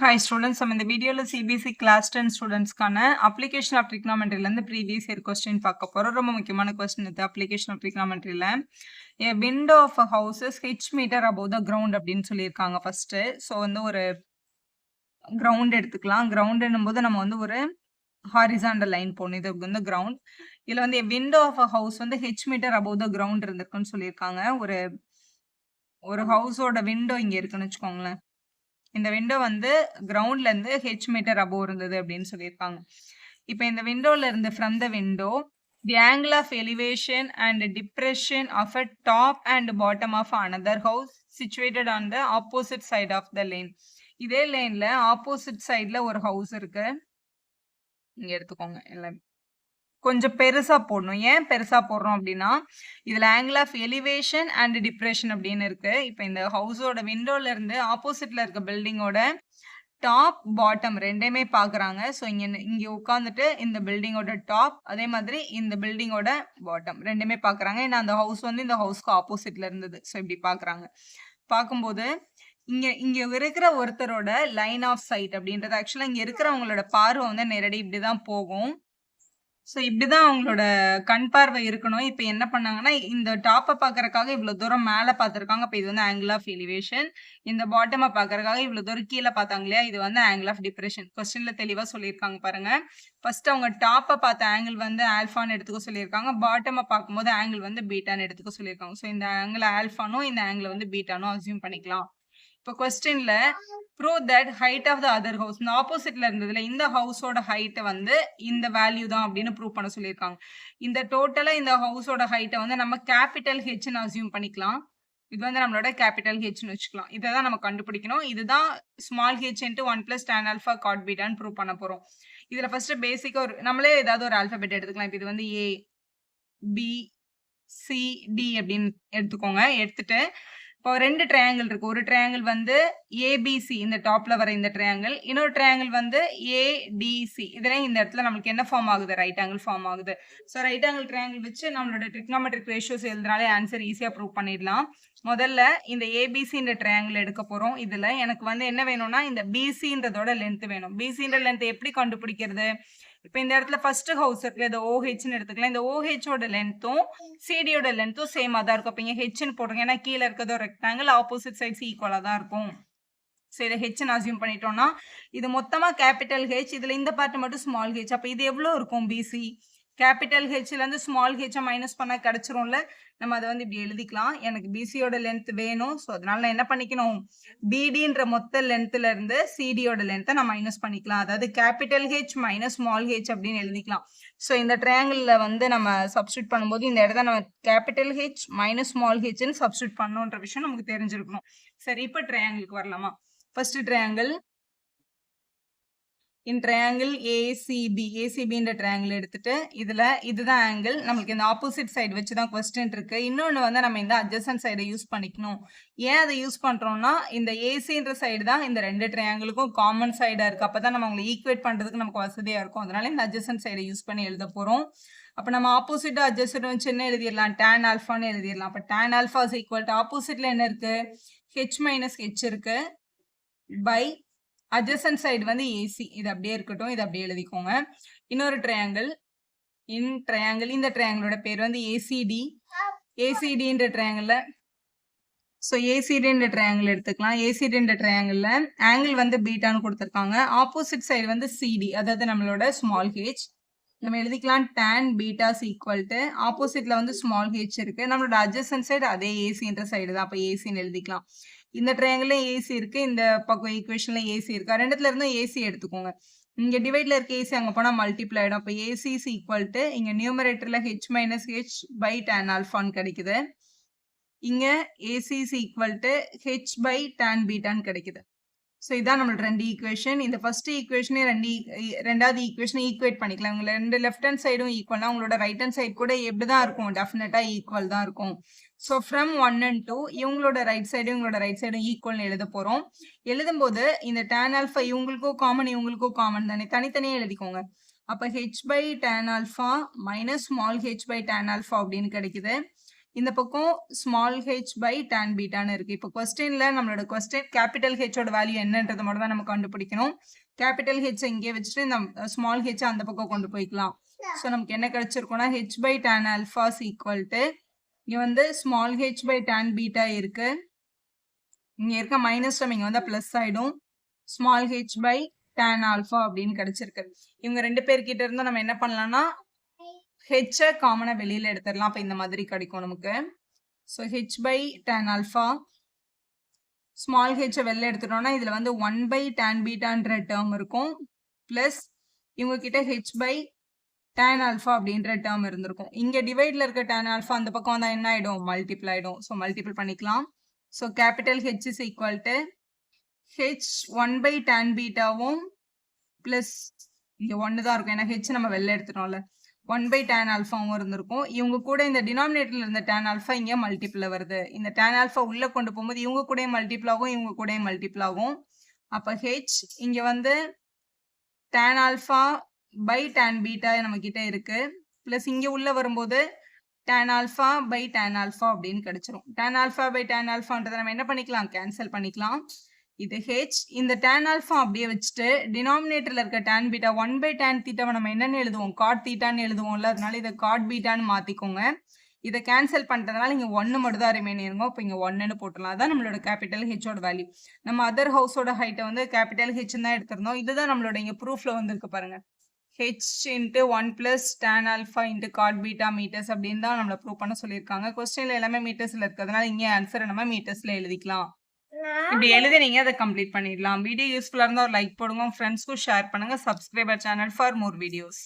Hi students, நம்ம இந்த வீடியோவில் சிபிஎஸ்சி கிளாஸ் 10 ஸ்டூடெண்ட்ஸ்க்கான அப்ளிகேஷன் ஆஃப் ட்ரிக்னாமெட்ரிலேருந்து ப்ரீவியஸ் இயர் கொஸ்டின் பார்க்க போகிறோம். ரொம்ப முக்கியமான கொஸ்டின் இது. அப்ளிகேஷன் ஆஃப் ட்ரிக்னாமெட்ரியில் a window of a houses h metre above the ground அப்படின்னு சொல்லியிருக்காங்க ஃபர்ஸ்ட்டு. ஸோ ஒரு கிரவுண்ட் எடுத்துக்கலாம். கிரவுண்டுன்னும் போது நம்ம ஒரு ஹாரிசாண்டல் லைன் போடணும். இது கிரவுண்ட். இதில் window of a house h metre above the ground இருந்திருக்குன்னு சொல்லியிருக்காங்க. ஒரு ஹவுஸோட விண்டோ இங்கே இருக்குன்னு வச்சுக்கோங்களேன். இந்த விண்டோ கிரவுண்ட்ல இருந்து ஹெச் மீட்டர் அபோவ் இருந்தது அப்படின்னு சொல்லியிருக்காங்க. இப்போ இந்த விண்டோல இருந்து from the window the angle of elevation and depression of a top and bottom of another house situated on the opposite side of the lane. இதே லேன்ல ஆப்போசிட் சைட்ல ஒரு ஹவுஸ் இருக்கு. இங்க எடுத்துக்கோங்க. எல்லாம் கொஞ்சம் பெருசா போடணும். ஏன் பெருசா போடுறோம் அப்படின்னா, இதுல angle of elevation and depression அப்படின்னு இருக்கு. இப்போ இந்த ஹவுஸோட விண்டோல இருந்து ஆப்போசிட்ல இருக்க பில்டிங்கோட டாப் பாட்டம் ரெண்டையுமே பாக்குறாங்க. ஸோ இங்க உட்காந்துட்டு இந்த பில்டிங்கோட டாப், அதே மாதிரி இந்த பில்டிங்கோட பாட்டம் ரெண்டுமே பாக்குறாங்க. ஏன்னா அந்த ஹவுஸ் இந்த ஹவுஸ்க்கு ஆப்போசிட்ல இருந்தது. ஸோ இப்படி பாக்குறாங்க. பார்க்கும்போது இங்க இங்க இருக்கிற ஒருத்தரோட லைன் ஆஃப் சைட் அப்படின்றது ஆக்சுவலா இங்க இருக்கிறவங்களோட பார்வை நேரடி இப்படிதான் போகும். ஸோ இப்படிதான் அவங்களோட கண் பார்வை இருக்கணும். இப்ப என்ன பண்ணாங்கன்னா, இந்த டாப்ப பார்க்கறக்காக இவ்வளவு தூரம் மேல பார்த்திருக்காங்க. அப்ப இது ஆங்கிள் ஆஃப் எலிவேஷன். இந்த பாட்டம பார்க்கறக்காக இவ்வளவு தூரம் கீழ பார்த்தாங்க இல்லையா? இது ஆங்கிள் ஆஃப் டிப்ரெஷன். கொஸ்டின்ல தெளிவா சொல்லியிருக்காங்க பாருங்க. ஃபர்ஸ்ட் அவங்க டாப்ப பார்த்த ஆங்கிள் ஆல்ஃபான்னு எடுத்துக்க சொல்லியிருக்காங்க. பாட்டம பார்க்கும்போது ஆங்கிள் பீட்டான்னு எடுத்துக்க சொல்லியிருக்காங்க. ஸோ இந்த ஆங்கிள் ஆல்ஃபானும் இந்த ஆங்கிள் பீட்டானும் அஸ்யூம் பண்ணிக்கலாம். இப்போ கொஸ்டின்ல prove that height of the other house, இந்த ஆப்போசிட்ல இருந்ததுல இந்த ஹவுஸோட ஹைட் இந்த வேல்யூ தான் அப்படின்னு ப்ரூவ் பண்ண சொல்லியிருக்காங்க. இந்த டோட்டலா இந்த ஹவுஸோட ஹைட்டை நம்ம கேபிட்டல் ஹெச்னு அஸ்யூம் பண்ணிக்கலாம். இது நம்மளோட கேபிட்டல் ஹெச்னு வச்சுக்கலாம். இதை தான் நம்ம கண்டுபிடிக்கணும். இதுதான் small h into 1 + tan alpha cot பீட்டான்னு ப்ரூவ் பண்ண போறோம். இதுல ஃபர்ஸ்ட் பேசிக்கா நம்மளே ஏதாவது ஒரு ஆல்பபெட் எடுத்துக்கலாம். இப்போ இது ஏ பி சி டி அப்படின்னு எடுத்துக்கோங்க. எடுத்துட்டு இப்போ 2 ட்ரையாங்கிள் இருக்கு. ஒரு ட்ரையாங்கிள் ஏபிசி, இந்த டாப்ல வர இந்த ட்ரையாங்கிள். இன்னொரு ட்ரையாங்கிள் ஏடிசி. இதுல இந்த இடத்துல நம்மளுக்கு என்ன ஃபார்ம் ஆகுது? ரைட் ஆங்கிள் ஃபார்ம் ஆகுது. ஸோ ரைட் ஆங்கிள் ட்ரையாங்கிள் வச்சு நம்மளோட ட்ரிக்னாமெட்ரிக் ரேஷியோஸ் எழுதுனாலே ஆன்சர் ஈஸியா ப்ரூவ் பண்ணிடலாம். முதல்ல இந்த ஏபிசின்ற ட்ரையாங்கிள் எடுக்க போறோம். இதுல எனக்கு என்ன வேணும்னா இந்த பிசின்றதோட லென்த் வேணும். பிசின்ற லென்த் எப்படி கண்டுபிடிக்கிறது? இப்போ இந்த இடத்துல ஃபர்ஸ்ட் ஹவுஸ் இருக்குல்ல, இந்த ஓஹெச்னு எடுத்துக்கலாம். இந்த ஓஹெச்சோட லென்த்தும் சிடியோட லென்த்தும் சேமா தான் இருக்கும். இப்போ இங்கே ஹெச்னு போடுறோம். ஏன்னா கீழே இருக்கிறதோ ரெக்டாங்கிள், ஆப்போசிட் சைட்ஸ் ஈக்குவலாக தான் இருக்கும். ஸோ இதை ஹெச்னு அசியூம் பண்ணிட்டோம்னா இது மொத்தமாக கேபிட்டல் ஹெச், இதில் இந்த பார்ட் மட்டும் ஸ்மால் ஹெச். அப்போ இது எவ்வளோ இருக்கும்? பிசி கேபிட்டல் ஹெச்லேருந்து ஸ்மால் ஹெச்சை மைனஸ் பண்ணால் கிடச்சிரும்ல. நம்ம அதை இப்படி எழுதிக்கலாம். எனக்கு பிசியோட லென்த் வேணும். ஸோ அதனால நான் என்ன பண்ணிக்கணும்? பிடின்ற மொத்த லென்த்ல இருந்து சிடியோட லென்த்தை நான் மைனஸ் பண்ணிக்கலாம். அதாவது capital h minus small H அப்படின்னு எழுதிக்கலாம். ஸோ இந்த ட்ரையாங்கிளில் நம்ம சப்ஸ்டியூட் பண்ணும்போது இந்த இடத்த நம்ம கேபிட்டல் ஹெச் மைனஸ் ஸ்மால் ஹெச்னு சப்ஸ்டியூட் பண்ணணுன்ற விஷயம் நமக்கு தெரிஞ்சிருக்கணும். சரி, இப்போ ட்ரையாங்கிளுக்கு வரலாமா? First triangle in triangle ACB, ஏசிபின்ற ட்ரையாங்கிள் எடுத்துட்டு இதுதான் ஆங்கிள். நம்மளுக்கு இந்த ஆப்போசிட் சைடு வச்சு தான் கொஸ்டின் இருக்கு. இன்னொன்று நம்ம இந்த அட்ஜசன்ட் சைடை யூஸ் பண்ணிக்கணும். ஏன் அதை யூஸ் பண்றோம்னா இந்த ஏசின்ற சைடு தான் இந்த 2 ட்ரையாங்கிளுக்கும் காமன் சைடா இருக்கு. அப்பதான் நம்ம அவங்களை ஈக்குவேட் பண்றதுக்கு நமக்கு வசதியா இருக்கும். அதனால இந்த அட்ஜசன்ட் சைடை யூஸ் பண்ணி எழுத போறோம். அப்போ நம்ம ஆப்போசிட்டா அட்ஜசன்ட் வச்சு என்ன எழுதிடலாம்? tan ஆல்ஃபான்னு எழுதிடலாம். அப்போ tan alpha is equal to ஆப்போசிட்ல என்ன இருக்கு? ஹெச் மைனஸ் ஹெச் இருக்கு பை அட்ஜசன்ட் சைடு ஏசி. இது அப்படியே இருக்கட்டும். இது அப்படியே எழுதிக்கோங்க. இன்னொரு ட்ரையாங்கிள் இந்த ட்ரையாங்கிளோட பேர் ஏசிடி. ஏசிடின்ற ட்ரையாங்கிள், ஸோ ஏசிடின்ற ட்ரையாங்கிள் எடுத்துக்கலாம். ஏசிடின்ற ட்ரையாங்கிள்ல ஆங்கிள் பீட்டான்னு கொடுத்துருக்காங்க. ஆப்போசிட் சைடு சிடி, அதாவது நம்மளோட ஸ்மால் ஹெச். நம்ம எழுதிக்கலாம் tan beta is equal to ஆப்போசிட்ல ஸ்மால் ஹெச் இருக்கு. நம்மளோட அட்ஜசன்ட் சைடு அதே ஏசின்ற சைடு தான். அப்போ ஏசின்னு எழுதிக்கலாம். இந்த ட்ரையாங்கிள் ஏசி இருக்கு, இந்த பக்கம் ஈக்குவேஷன்ல ஏசி இருக்கு. ரெண்டுத்துல இருந்தும் ஏசி எடுத்துக்கோங்க. இங்க டிவைட்ல இருக்க ஏசி அங்க போனா மல்டிப்ளை ஆயிடும். அப்போ ஏசி இஸ் ஈக்குவல் டு இங்க நியூமரேட்டர்ல h minus h by tan ஆல்ஃபான்னு கிடைக்குது. இங்க AC is equal to h by tan பீட்டான்னு கிடைக்குது. ஸோ இதான் நம்மளோட 2 ஈக்குவேஷன். இந்த ஃபர்ஸ்ட் ஈக்குவேஷனே ரெண்டாவது ஈக்குவேஷனை ஈக்குவேட் பண்ணிக்கலாம். உங்களை 2 லெஃப்ட் ஹேண்ட் சைடும் ஈக்குவல்னா உங்களோட ரைட் ஹேண்ட் சைடு கூட எப்படி தான் இருக்கும்? டெஃபினட்டா ஈக்குவல் தான் இருக்கும். ஸோ ஃப்ரம் 1 and 2 இவங்களோட ரைட் சைடும் ஈக்குவல்னு எழுத போறோம். எழுதும்போது இந்த tan ஆல்ஃபா இவங்களுக்கும் காமன் தானே, தனித்தனியாக எழுதிக்கோங்க. அப்போ H by tan alpha minus small H by tan alpha அப்படின்னு கிடைக்குது. இந்த பக்கம் ஸ்மால் ஹெச் பை tan பீட்டான்னு இருக்கு. இப்போ கொஸ்டின்ல நம்மளோட கொஸ்டின் கேபிட்டல் ஹெச்சோட வேல்யூ என்னன்றதை மட்டும் தான் நம்ம கண்டுபிடிக்கணும். கேபிட்டல் ஹெச் இங்கே வச்சுட்டு இந்த ஸ்மால் ஹெச் அந்த பக்கம் கொண்டு போய்க்கலாம். ஸோ நமக்கு என்ன கிடைச்சிருக்கும்னா h by tan alpha is equal to இங்கே வந்து small H by tan beta இருக்கு. இங்க இருக்க மைனஸ் டேர்ம் இங்க வந்தா பிளஸ் ஆயிடும். Small H by tan alpha அப்படின்னு கிடைச்சிருக்கு. இவங்க 2 பேர்கிட்ட இருந்தா நம்ம என்ன பண்ணலாம்னா ஹெச் காமனா வெளியில எடுத்துடலாம். அப்ப இந்த மாதிரி கிடைக்கும் நமக்கு. So H by tan alpha small H வெளில எடுத்துட்டோம்னா இதுல வந்து 1 பை tan பீட்டான்ற டேர்ம் இருக்கும். பிளஸ் இவங்க கிட்ட ஹெச் பை tan ஆல்ஃபா அப்படின்ற டேர்ம் இருந்திருக்கும். இங்க டிவைட்ல இருக்க tan ஆல்ஃபா அந்த பக்கம் வந்தா என்ன ஆயிடும்? மல்டிபிள் ஆயிடும். ஸோ மல்டிபிள் பண்ணிக்கலாம். So capital h is equal to h 1 by tan பீட்டாவும் பிளஸ் இங்க 1 தான் இருக்கும். ஏன்னா ஹெச் நம்ம வெளில எடுத்துட்டோம்ல. 1 பை tan ஆல்ஃபாவும் இருந்திருக்கும். இவங்க கூட இந்த டினாமினேட்டர்ல இருந்த tan ஆல்ஃபா இங்க மல்டிபிள் வருது. இந்த tan ஆல்ஃபா உள்ள கொண்டு போகும்போது இவங்க கூட மல்டிபிள் ஆகும், இவங்க கூட மல்டிபிள் ஆகும். அப்ப ஹெச் இங்க வந்து tan alpha by tan beta நம்ம கிட்ட இருக்கு. பிளஸ் இங்க உள்ள வரும்போது tan alpha by tan alpha அப்படின்னு கிடைச்சிரும். tan ஆல்ஃபா பை tan ஆல்ஃபான்றதை நம்ம என்ன பண்ணிக்கலாம்? கேன்சல் பண்ணிக்கலாம். இது ஹெச் இந்த tan ஆல்ஃபா அப்படியே வச்சுட்டு டினாமினேட்டர்ல இருக்க tan பீட்டா 1 பை tan தீட்டாவை நம்ம என்னன்னு எழுதுவோம்? காட் தீட்டான்னு எழுதுவோம்ல. அதனால இதை காட் பீட்டான்னு மாத்திக்கோங்க. இதை கேன்சல் பண்றதுனால இங்க 1 மட்டும் தான் ரிமைன் இருக்கும். இப்போ இங்க 1ன்னு போட்டுடலாம். அதான் நம்மளோட கேபிட்டல் ஹெச்சோட வேல்யூ. நம்ம அதர் ஹவுஸோட ஹைட்டை வந்து கேபிட்டல் ஹெச் தான் எடுத்திருந்தோம். இதுதான் நம்மளோட இங்க ப்ரூஃப்ல வந்திருக்கு பாருங்க. H into 1 plus tan alpha into cot beta metres அப்படின்னு தான் நம்மளை ப்ரூவ் பண்ண சொல்லியிருக்காங்க. கொஸ்டின்ல எல்லாமே மீட்டர்ஸ்ல இருக்கிறதுனால இங்கே ஆன்சரை நம்ம மீட்டர்ஸ்ல எழுதிக்கலாம். இப்படி எழுதி நீங்க அதை கம்ப்ளீட் பண்ணிடலாம். வீடியோ யூஸ்ஃபுல்லா இருந்தா ஒரு லைக் போடுங்க, ஃப்ரெண்ட்ஸ்க்கும் ஷேர் பண்ணுங்க. Subscriber channel for more videos.